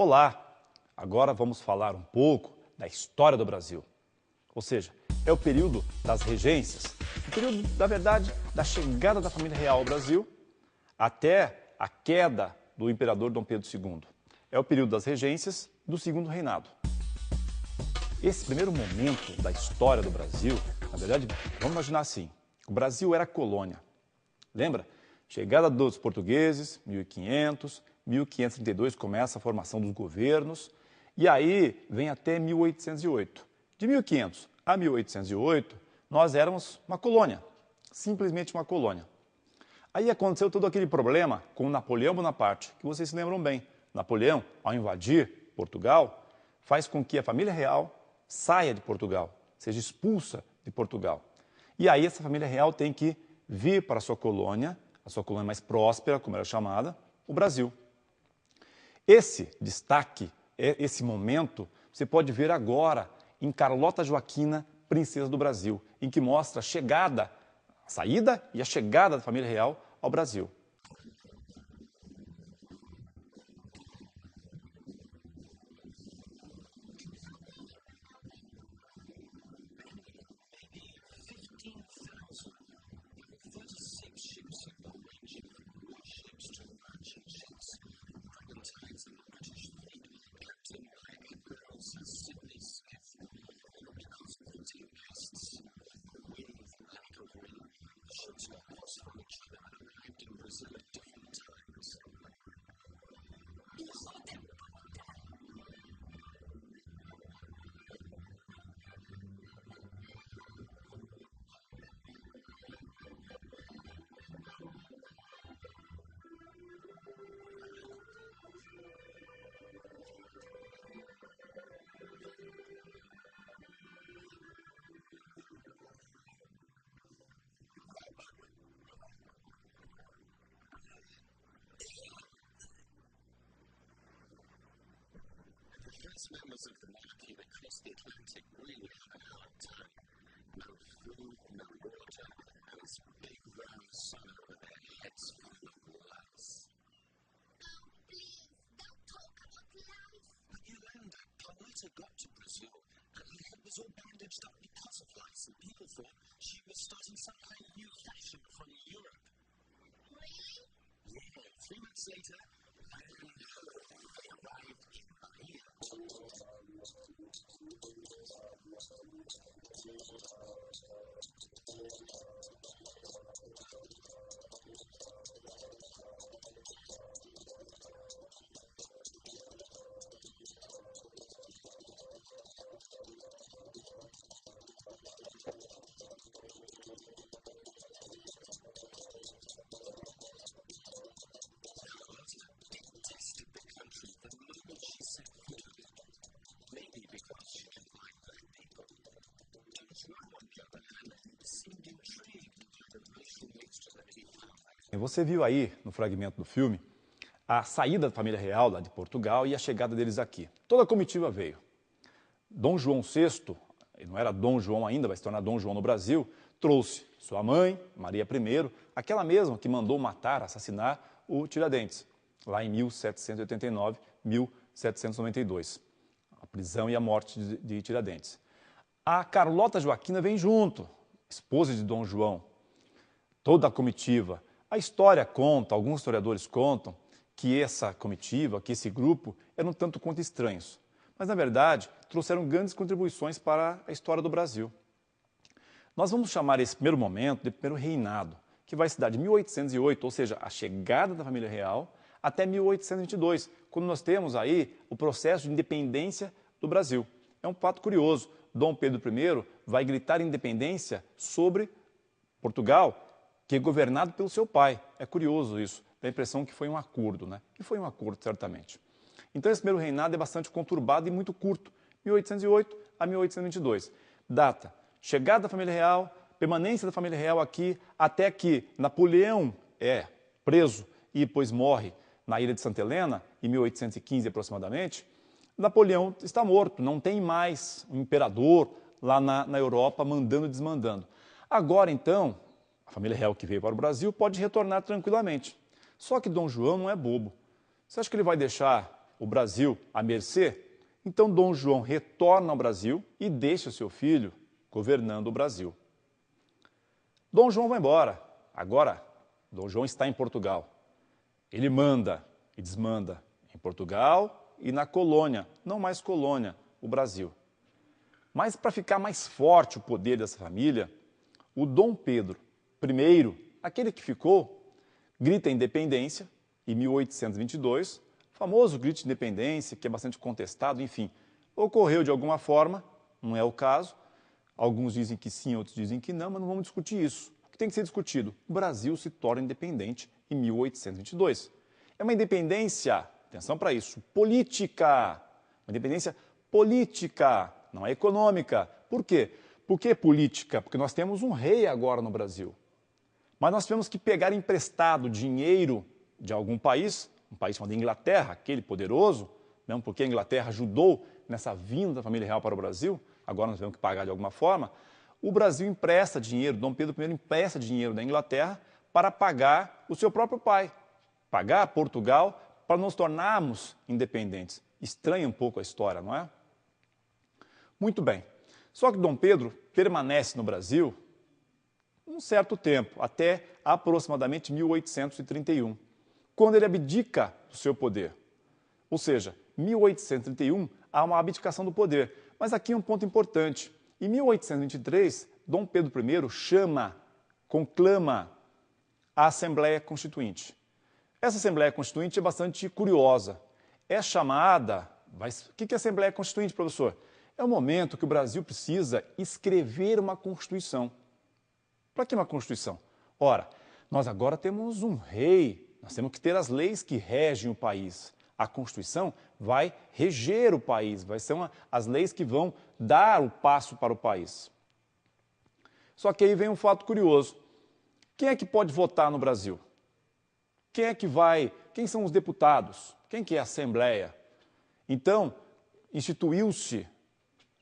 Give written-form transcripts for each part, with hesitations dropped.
Olá! Agora vamos falar um pouco da história do Brasil. Ou seja, é o período das regências, o período, na verdade, da chegada da família real ao Brasil até a queda do imperador Dom Pedro II. É o período das regências do Segundo Reinado. Esse primeiro momento da história do Brasil, na verdade, vamos imaginar assim, o Brasil era colônia. Lembra? Chegada dos portugueses, 1500, 1532 começa a formação dos governos, e aí vem até 1808. De 1500 a 1808, nós éramos uma colônia, simplesmente uma colônia. Aí aconteceu todo aquele problema com Napoleão Bonaparte, que vocês se lembram bem. Napoleão, ao invadir Portugal, faz com que a família real saia de Portugal, seja expulsa de Portugal. E aí essa família real tem que vir para a sua colônia mais próspera, como era chamada, o Brasil. Esse destaque, esse momento, você pode ver agora em Carlota Joaquina, Princesa do Brasil, em que mostra a chegada, a saída e a chegada da família real ao Brasil. First members of the monarchy that crossed the Atlantic really had a hard time. No food, no water, and this big round sun over their heads full of lice. Oh, please, don't talk about lice. But Yolanda, Carlota got to Brazil, and her head was all bandaged up because of lice, and people thought she was starting some kind of new fashion from Europe. Really? Yeah, 3 months later, they arrived in Bahia. Detested the country the moment she set foot on it. Maybe because she didn't like black people. Don Juan, on the other hand, seemed intrigued by the racial mixture that he found. Você viu aí, no fragmento do filme, a saída da família real lá de Portugal e a chegada deles aqui. Toda a comitiva veio. Dom João VI, ele não era Dom João ainda, vai se tornar Dom João no Brasil, trouxe sua mãe, Maria I, aquela mesma que mandou matar, assassinar o Tiradentes, lá em 1789, 1792. A prisão e a morte de Tiradentes. A Carlota Joaquina vem junto, esposa de Dom João, toda a comitiva. A história conta, alguns historiadores contam, que essa comitiva, que esse grupo, eram tanto quanto estranhos. Mas, na verdade, trouxeram grandes contribuições para a história do Brasil. Nós vamos chamar esse primeiro momento de primeiro reinado, que vai se dar de 1808, ou seja, a chegada da família real, até 1822, quando nós temos aí o processo de independência do Brasil. É um fato curioso. Dom Pedro I vai gritar independência sobre Portugal, que é governado pelo seu pai. É curioso isso, dá a impressão que foi um acordo, né? E foi um acordo, certamente. Então esse primeiro reinado é bastante conturbado e muito curto, 1808 a 1822. Data, chegada da família real, permanência da família real aqui, até que Napoleão é preso e depois morre na ilha de Santa Helena, em 1815 aproximadamente. Napoleão está morto, não tem mais um imperador lá na Europa mandando e desmandando. Agora, então, a família real que veio para o Brasil pode retornar tranquilamente. Só que Dom João não é bobo. Você acha que ele vai deixar o Brasil à mercê, então Dom João retorna ao Brasil e deixa seu filho governando o Brasil. Dom João vai embora. Agora, Dom João está em Portugal. Ele manda e desmanda em Portugal e na colônia, não mais colônia, o Brasil. Mas para ficar mais forte o poder dessa família, o Dom Pedro I, aquele que ficou, grita a independência em 1822, famoso grito de independência, que é bastante contestado, enfim. Ocorreu de alguma forma, não é o caso. Alguns dizem que sim, outros dizem que não, mas não vamos discutir isso. O que tem que ser discutido? O Brasil se torna independente em 1822. É uma independência, atenção para isso, política. Uma independência política, não é econômica. Por quê? Por que política? Porque nós temos um rei agora no Brasil. Mas nós tivemos que pegar emprestado dinheiro de algum país, um país chamado Inglaterra, aquele poderoso, mesmo porque a Inglaterra ajudou nessa vinda da família real para o Brasil, agora nós tivemos que pagar de alguma forma. O Brasil empresta dinheiro, Dom Pedro I empresta dinheiro da Inglaterra para pagar o seu próprio pai, pagar Portugal para nos tornarmos independentes. Estranha um pouco a história, não é? Muito bem. Só que Dom Pedro permanece no Brasil um certo tempo, até aproximadamente 1831, quando ele abdica do seu poder. Ou seja, 1831 há uma abdicação do poder. Mas aqui um ponto importante. Em 1823, Dom Pedro I conclama a Assembleia Constituinte. Essa Assembleia Constituinte é bastante curiosa. É chamada... O que é Assembleia Constituinte, professor? É o momento que o Brasil precisa escrever uma Constituição. Para que uma Constituição? Ora, nós agora temos um rei, nós temos que ter as leis que regem o país. A Constituição vai reger o país, vai ser as leis que vão dar o passo para o país. Só que aí vem um fato curioso. Quem é que pode votar no Brasil? Quem são os deputados? Quem que é a Assembleia? Então, instituiu-se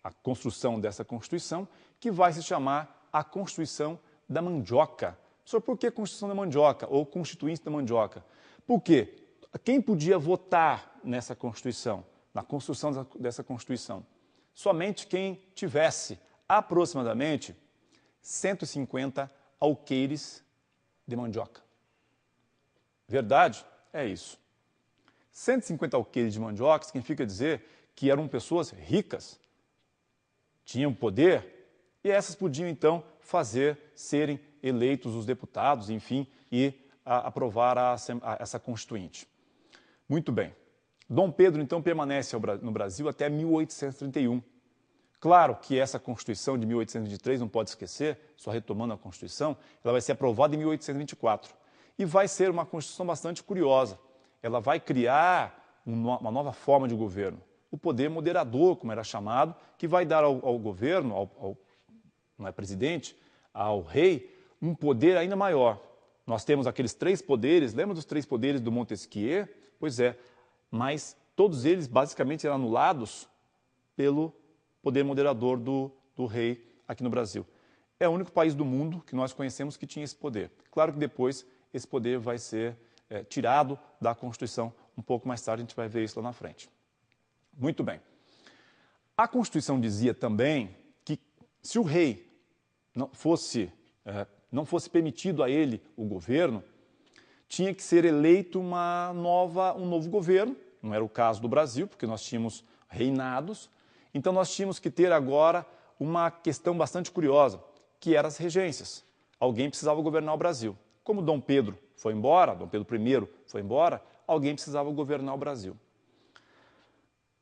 a construção dessa Constituição, que vai se chamar a Constituição da Mandioca. Professor, por que Constituição da Mandioca ou Constituinte da Mandioca? Por quê? Quem podia votar nessa Constituição, na construção dessa Constituição? Somente quem tivesse aproximadamente 150 alqueires de mandioca. Verdade? É isso. 150 alqueires de mandioca significa dizer que eram pessoas ricas, tinham poder, e essas podiam então serem eleitos os deputados, enfim, e aprovar essa Constituinte. Muito bem. Dom Pedro, então, permanece no Brasil até 1831. Claro que essa Constituição de 1823, não pode esquecer, só retomando a Constituição, ela vai ser aprovada em 1824. E vai ser uma Constituição bastante curiosa. Ela vai criar uma nova forma de governo. O poder moderador, como era chamado, que vai dar ao governo, não é presidente, ao rei, um poder ainda maior. Nós temos aqueles 3 poderes, lembra dos 3 poderes do Montesquieu? Pois é, mas todos eles basicamente eram anulados pelo poder moderador do rei aqui no Brasil. É o único país do mundo que nós conhecemos que tinha esse poder. Claro que depois esse poder vai ser tirado da Constituição. Um pouco mais tarde a gente vai ver isso lá na frente. Muito bem. A Constituição dizia também que se o rei não fosse permitido a ele o governo, tinha que ser eleito um novo governo. Não era o caso do Brasil, porque nós tínhamos reinados. Então nós tínhamos que ter agora uma questão bastante curiosa, que eram as regências. Alguém precisava governar o Brasil. Como Dom Pedro foi embora, Dom Pedro I foi embora, alguém precisava governar o Brasil.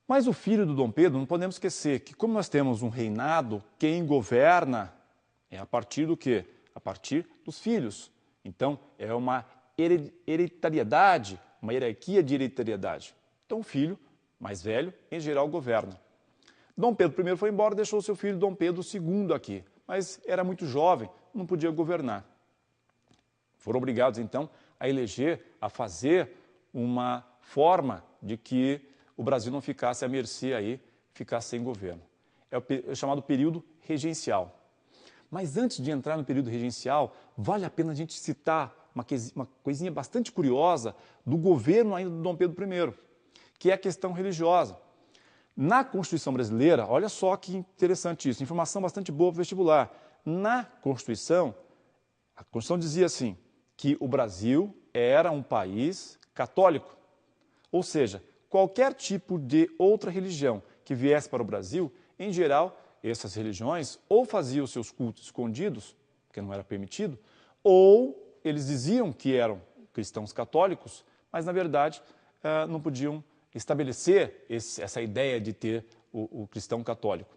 Mas o filho do Dom Pedro, não podemos esquecer que como nós temos um reinado, quem governa é a partir do quê? A partir dos filhos. Então, é uma hereditariedade, uma hierarquia de hereditariedade. Então, o filho mais velho, em geral, governa. Dom Pedro I foi embora, deixou seu filho Dom Pedro II aqui, mas era muito jovem, não podia governar. Foram obrigados, então, a eleger, a fazer uma forma de que o Brasil não ficasse à mercê aí, ficasse sem governo. É o chamado período regencial. Mas antes de entrar no período regencial, vale a pena a gente citar uma coisinha bastante curiosa do governo ainda do Dom Pedro I, que é a questão religiosa. Na Constituição brasileira, olha só que interessante isso, informação bastante boa para o vestibular. Na Constituição, a Constituição dizia assim, que o Brasil era um país católico. Ou seja, qualquer tipo de outra religião que viesse para o Brasil, em geral, essas religiões ou faziam seus cultos escondidos, porque não era permitido, ou eles diziam que eram cristãos católicos, mas na verdade não podiam estabelecer essa ideia de ter o cristão católico.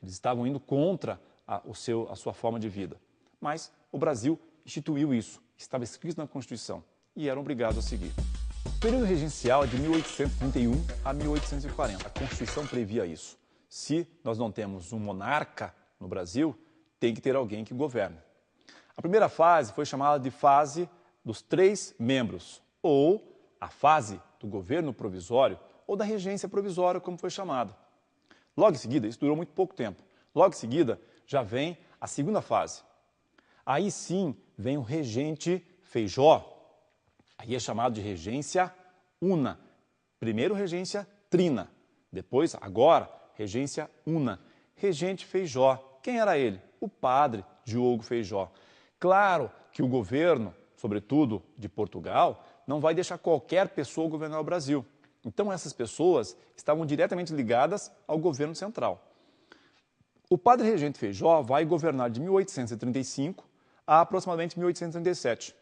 Eles estavam indo contra a sua forma de vida. Mas o Brasil instituiu isso, estava escrito na Constituição e eram obrigados a seguir. O período regencial é de 1831 a 1840. A Constituição previa isso. Se nós não temos um monarca no Brasil, tem que ter alguém que governe. A primeira fase foi chamada de fase dos 3 membros, ou a fase do governo provisório, ou da regência provisória, como foi chamada. Logo em seguida, isso durou muito pouco tempo, logo em seguida já vem a segunda fase. Aí sim vem o regente Feijó, aí é chamado de regência una. Primeiro regência trina, depois, agora, regência una. Regente Feijó, quem era ele? O padre Diogo Feijó. Claro que o governo, sobretudo de Portugal, não vai deixar qualquer pessoa governar o Brasil. Então essas pessoas estavam diretamente ligadas ao governo central. O padre regente Feijó vai governar de 1835 a aproximadamente 1837.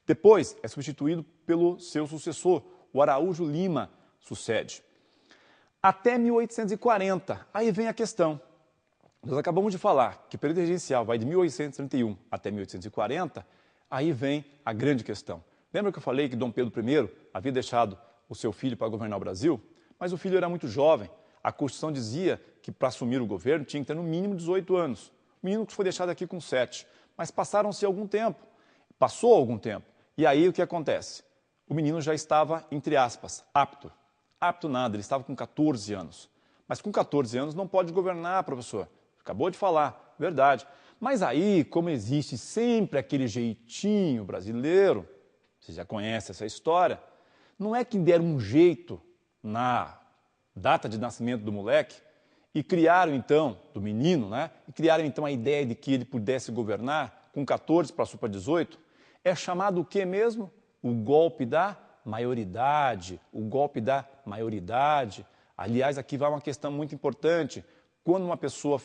Depois é substituído pelo seu sucessor, o Araújo Lima sucede. Até 1840, aí vem a questão. Nós acabamos de falar que o período regencial vai de 1831 até 1840, aí vem a grande questão. Lembra que eu falei que Dom Pedro I havia deixado o seu filho para governar o Brasil? Mas o filho era muito jovem. A Constituição dizia que para assumir o governo tinha que ter no mínimo 18 anos. O menino foi deixado aqui com 7. Mas passaram-se algum tempo. Passou algum tempo. E aí o que acontece? O menino já estava, entre aspas, apto. Apto nada, ele estava com 14 anos. Mas com 14 anos não pode governar, professor. Acabou de falar, verdade. Mas aí, como existe sempre aquele jeitinho brasileiro, você já conhece essa história, não é que deram um jeito na data de nascimento do moleque e criaram então, do menino, né? E criaram então a ideia de que ele pudesse governar com 14 passou para 18. É chamado o que mesmo? O golpe da maioridade. O golpe da maioridade. Aliás, aqui vai uma questão muito importante. Quando uma pessoa